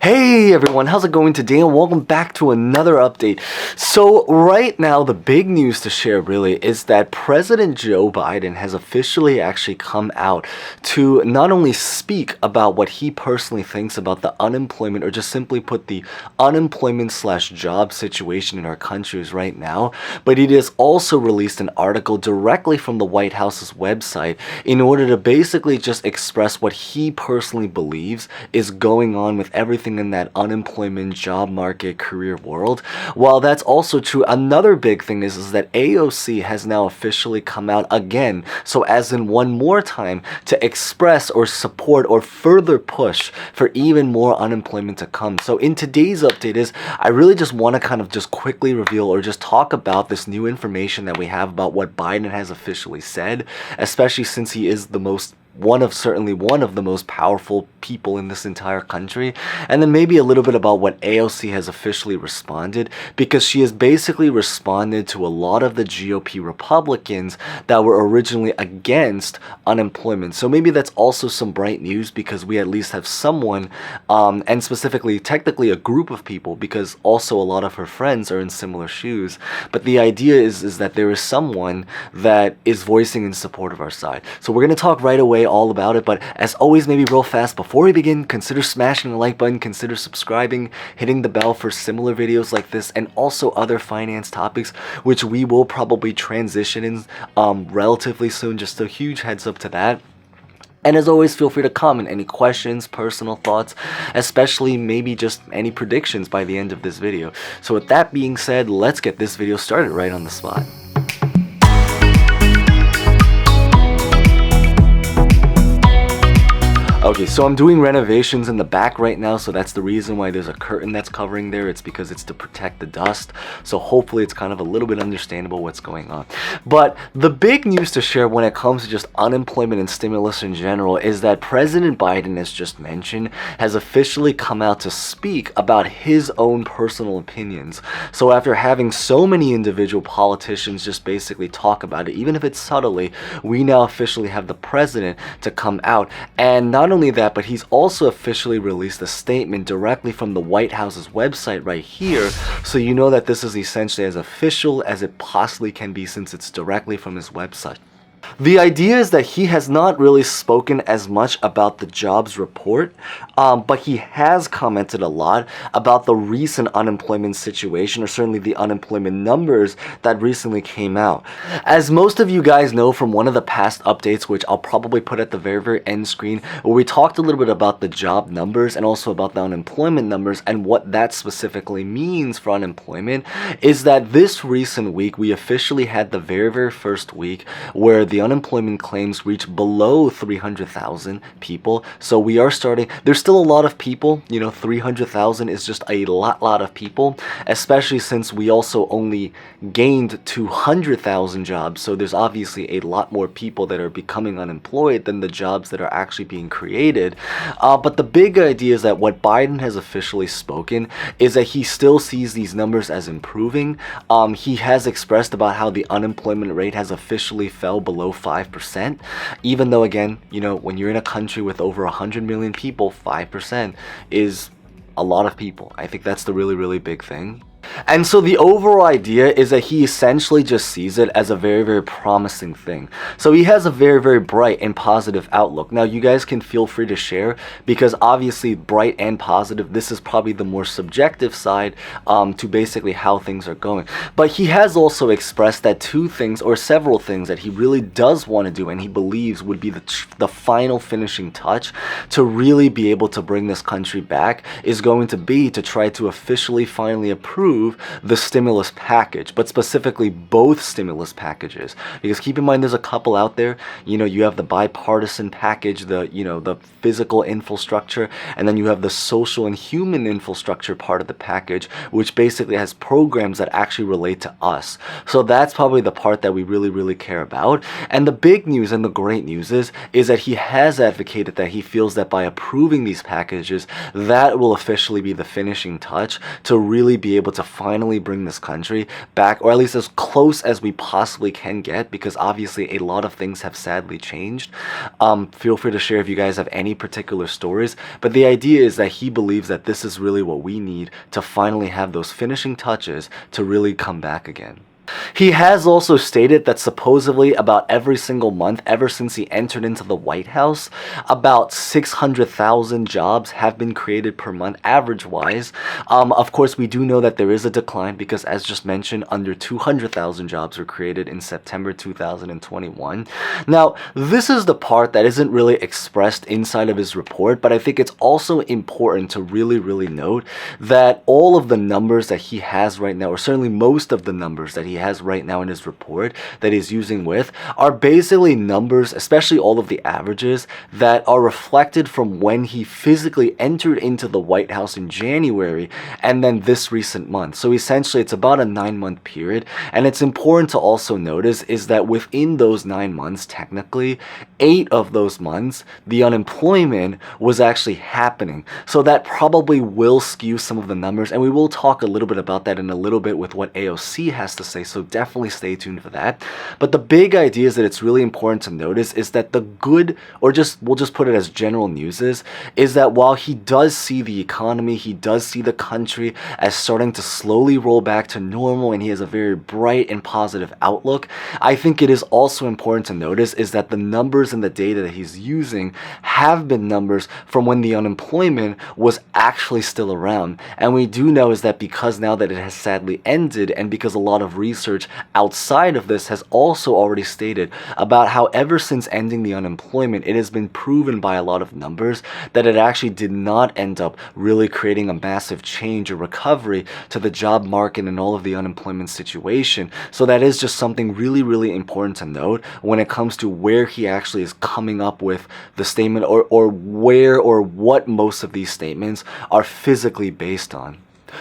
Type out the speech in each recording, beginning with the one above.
Hey everyone, how's it going today, and welcome back to another update. So right now the big news to share really is that President Joe Biden has officially actually come out to not only speak about what he personally thinks about the unemployment, or just simply put the unemployment slash job situation in our countries right now, but he has also released an article directly from the White House's website in order to basically just express what he personally believes is going on with everything in that unemployment, job market, career world. While that's also true, another big thing is that AOC has now officially come out again, so as in one more time, to express or support or further push for even more unemployment to come. So in today's update I really just want to kind of just quickly reveal or just talk about this new information that we have about what Biden has officially said, especially since he is certainly one of the most powerful people in this entire country, and then maybe a little bit about what AOC has officially responded, because she has basically responded to a lot of the GOP Republicans that were originally against unemployment. So maybe that's also some bright news, because we at least have someone, and specifically technically a group of people, because also a lot of her friends are in similar shoes, but the idea is that there is someone that is voicing in support of our side. So we're going to talk right away all about it, but as always, maybe real fast before we begin, consider smashing the like button, consider subscribing, hitting the bell for similar videos like this, and also other finance topics, which we will probably transition in relatively soon. Just a huge heads up to that. And as always, feel free to comment any questions, personal thoughts, especially maybe just any predictions by the end of this video. So with that being said, let's get this video started right on the spot. Okay, so I'm doing renovations in the back right now, so that's the reason why there's a curtain that's covering there. It's because it's to protect the dust, so hopefully it's kind of a little bit understandable what's going on. But the big news to share when it comes to just unemployment and stimulus in general is that President Biden, as just mentioned, has officially come out to speak about his own personal opinions. So after having so many individual politicians just basically talk about it, even if it's subtly, we now officially have the president to come out. And not only that, but he's also officially released a statement directly from the White House's website right here, so you know that this is essentially as official as it possibly can be, since it's directly from his website. The idea is that he has not really spoken as much about the jobs report, but he has commented a lot about the recent unemployment situation, or certainly the unemployment numbers that recently came out. As most of you guys know from one of the past updates, which I'll probably put at the very end screen, where we talked a little bit about the job numbers and also about the unemployment numbers and what that specifically means for unemployment, is that this recent week we officially had the very first week where the unemployment claims reached below 300,000 people. So we are starting, there's still a lot of people, 300,000 is just a lot of people, especially since we also only gained 200,000 jobs. So there's obviously a lot more people that are becoming unemployed than the jobs that are actually being created. But the big idea is that what Biden has officially spoken is that he still sees these numbers as improving. He has expressed about how the unemployment rate has officially fell below 5%, even though, again, when you're in a country with over 100 million people, 5% is a lot of people. I think that's the really big thing. And so the overall idea is that he essentially just sees it as a very promising thing. So he has a very bright and positive outlook. Now you guys can feel free to share, because obviously bright and positive, this is probably the more subjective side to basically how things are going. But he has also expressed that two things, or several things, that he really does want to do and he believes would be the final finishing touch to really be able to bring this country back, is going to be to try to officially finally approve the stimulus package, but specifically both stimulus packages, because keep in mind there's a couple out there. You have the bipartisan package, the physical infrastructure, and then you have the social and human infrastructure part of the package, which basically has programs that actually relate to us. So that's probably the part that we really care about. And the big news and the great news is that he has advocated that he feels that by approving these packages, that will officially be the finishing touch to really be able to finally bring this country back, or at least as close as we possibly can get, because obviously a lot of things have sadly changed. Feel free to share if you guys have any particular stories, but the idea is that he believes that this is really what we need to finally have those finishing touches to really come back again. He has also stated that supposedly about every single month ever since he entered into the White House, about 600,000 jobs have been created per month average-wise. Of course, we do know that there is a decline because, as just mentioned, under 200,000 jobs were created in September 2021. Now, this is the part that isn't really expressed inside of his report, but I think it's also important to really note that all of the numbers that he has right now, or certainly most of the numbers that he has right now in his report that he's using with, are basically numbers, especially all of the averages, that are reflected from when he physically entered into the White House in January and then this recent month. So essentially it's about a 9-month period, and it's important to also notice is that within those 9 months, technically 8 of those months the unemployment was actually happening. So that probably will skew some of the numbers, and we will talk a little bit about that in a little bit with what AOC has to say, so definitely stay tuned for that. But the big idea is that it's really important to notice is that the good, or we'll just put it as general news, is that while he does see the economy, he does see the country as starting to slowly roll back to normal, and he has a very bright and positive outlook, I think it is also important to notice is that the numbers and the data that he's using have been numbers from when the unemployment was actually still around. And we do know is that because now that it has sadly ended, and because a lot of research outside of this has also already stated about how ever since ending the unemployment, it has been proven by a lot of numbers that it actually did not end up really creating a massive change or recovery to the job market and all of the unemployment situation. So that is just something really important to note when it comes to where he actually is coming up with the statement, or where or what most of these statements are physically based on.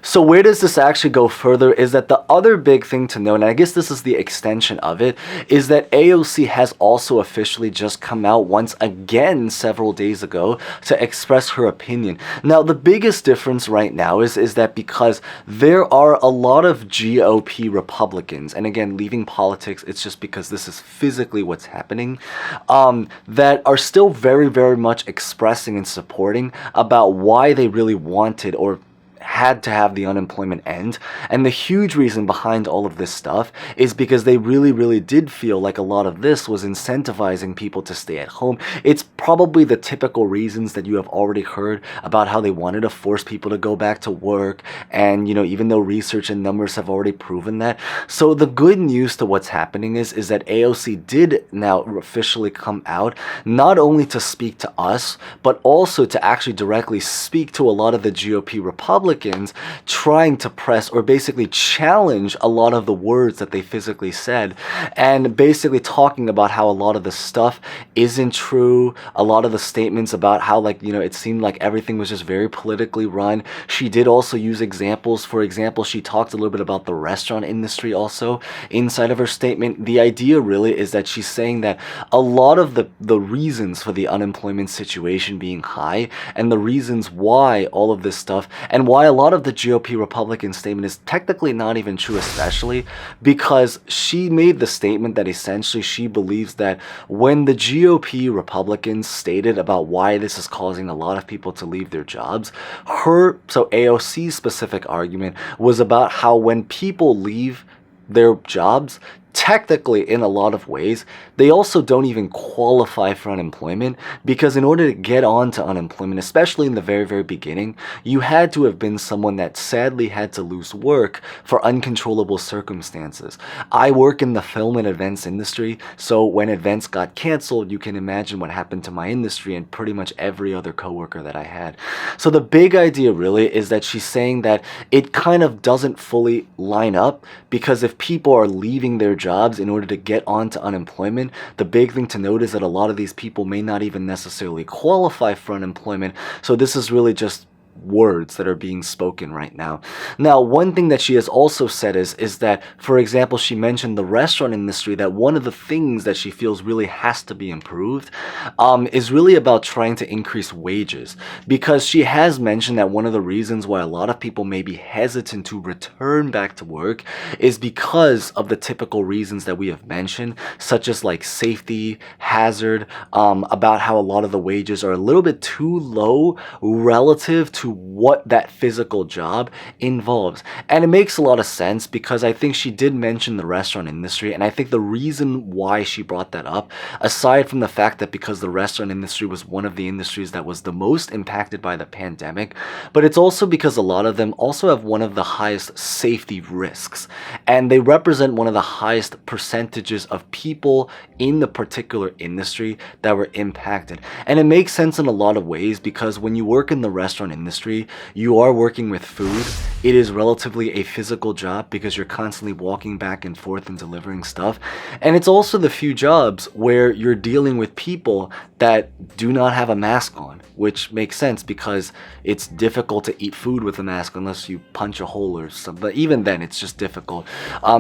So where does this actually go further is that the other big thing to note, and I guess this is the extension of it, is that AOC has also officially just come out once again several days ago to express her opinion. Now, the biggest difference right now is that because there are a lot of GOP Republicans, and again, leaving politics, it's just because this is physically what's happening, that are still very much expressing and supporting about why they really wanted or had to have the unemployment end. And the huge reason behind all of this stuff is because they really did feel like a lot of this was incentivizing people to stay at home. It's probably the typical reasons that you have already heard about how they wanted to force people to go back to work, and even though research and numbers have already proven that. So the good news to what's happening is that AOC did now officially come out, not only to speak to us, but also to actually directly speak to a lot of the GOP Republicans trying to press or basically challenge a lot of the words that they physically said, and basically talking about how a lot of the stuff isn't true, a lot of the statements about how it seemed like everything was just very politically run. She did also use examples. For example, she talked a little bit about the restaurant industry also inside of her statement. The idea really is that she's saying that a lot of the reasons for the unemployment situation being high, and the reasons why all of this stuff, and why a lot of the GOP Republican statement is technically not even true, especially because she made the statement that essentially she believes that when the GOP Republicans stated about why this is causing a lot of people to leave their jobs, so AOC's specific argument was about how when people leave their jobs, technically, in a lot of ways, they also don't even qualify for unemployment, because in order to get onto unemployment, especially in the very beginning, you had to have been someone that sadly had to lose work for uncontrollable circumstances. I work in the film and events industry, so when events got canceled, you can imagine what happened to my industry and pretty much every other coworker that I had. So the big idea really is that she's saying that it kind of doesn't fully line up, because if people are leaving their jobs in order to get onto unemployment, the big thing to note is that a lot of these people may not even necessarily qualify for unemployment. So this is really just words that are being spoken right now. Now, one thing that she has also said is that, for example, she mentioned the restaurant industry, that one of the things that she feels really has to be improved is really about trying to increase wages, because she has mentioned that one of the reasons why a lot of people may be hesitant to return back to work is because of the typical reasons that we have mentioned, such as like safety, hazard, about how a lot of the wages are a little bit too low relative to what that physical job involves. And it makes a lot of sense, because I think she did mention the restaurant industry, and I think the reason why she brought that up, aside from the fact that because the restaurant industry was one of the industries that was the most impacted by the pandemic, but it's also because a lot of them also have one of the highest safety risks, and they represent one of the highest percentages of people in the particular industry that were impacted. And it makes sense in a lot of ways, because when you work in the restaurant industry, you are working with food. It is relatively a physical job because you're constantly walking back and forth and delivering stuff. And it's also the few jobs where you're dealing with people that do not have a mask on, which makes sense because it's difficult to eat food with a mask unless you punch a hole or something. But even then, it's just difficult.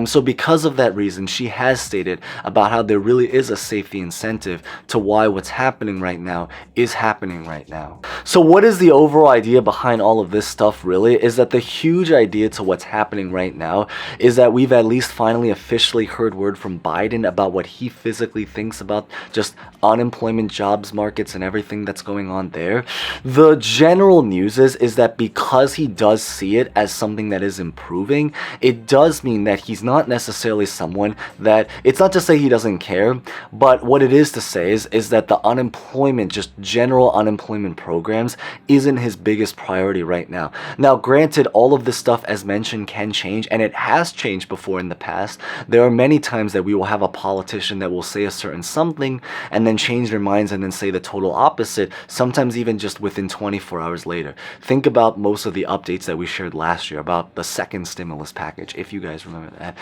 So because of that reason, she has stated about how there really is a safety incentive to why what's happening right now is happening right now. So what is the overall idea behind all of this stuff really? Is that the huge idea to what's happening right now is that we've at least finally officially heard word from Biden about what he physically thinks about just unemployment, jobs markets, and everything that's going on there. The general news is that because he does see it as something that is improving, it does mean that he's not necessarily someone that, it's not to say he doesn't care, but what it is to say is that the unemployment, just general unemployment programs, isn't his biggest priority right now. Now, granted, all of this stuff, as mentioned, can change, and it has changed before in the past. There are many times that we will have a politician that will say a certain something and then change their minds and then say the total opposite, sometimes even just within 24 hours later. Think about most of the updates that we shared last year about the second stimulus package, if you guys remember that.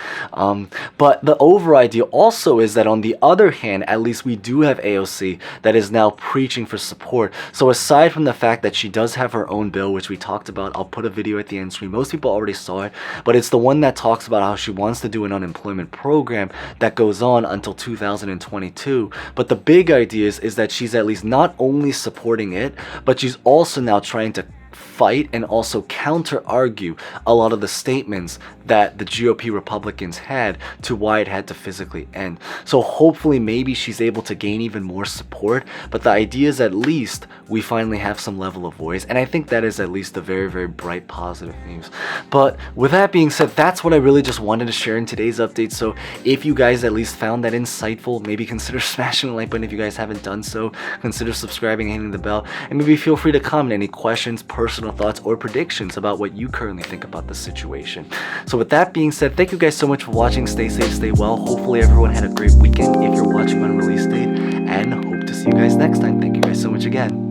But the overall idea also is that on the other hand, at least we do have AOC that is now preaching for support. So aside from the fact that she does have her own bill, which we talked about, I'll put a video at the end screen. Most people already saw it, but it's the one that talks about how she wants to do an unemployment program that goes on until 2022. But the big idea is that she's at least not only supporting it, but she's also now trying to fight and also counter-argue a lot of the statements that the GOP Republicans had to why it had to physically end. So hopefully maybe she's able to gain even more support, but the idea is at least we finally have some level of voice, and I think that is at least a very, very bright positive news. But with that being said, that's what I really just wanted to share in today's update. So if you guys at least found that insightful, maybe consider smashing the like button. If you guys haven't done so, consider subscribing and hitting the bell, and maybe feel free to comment any questions, personal thoughts, or predictions about what you currently think about the situation. So with that being said, thank you guys so much for watching. Stay safe, stay well. Hopefully everyone had a great weekend if you're watching on release date, and hope to see you guys next time. Thank you guys so much again.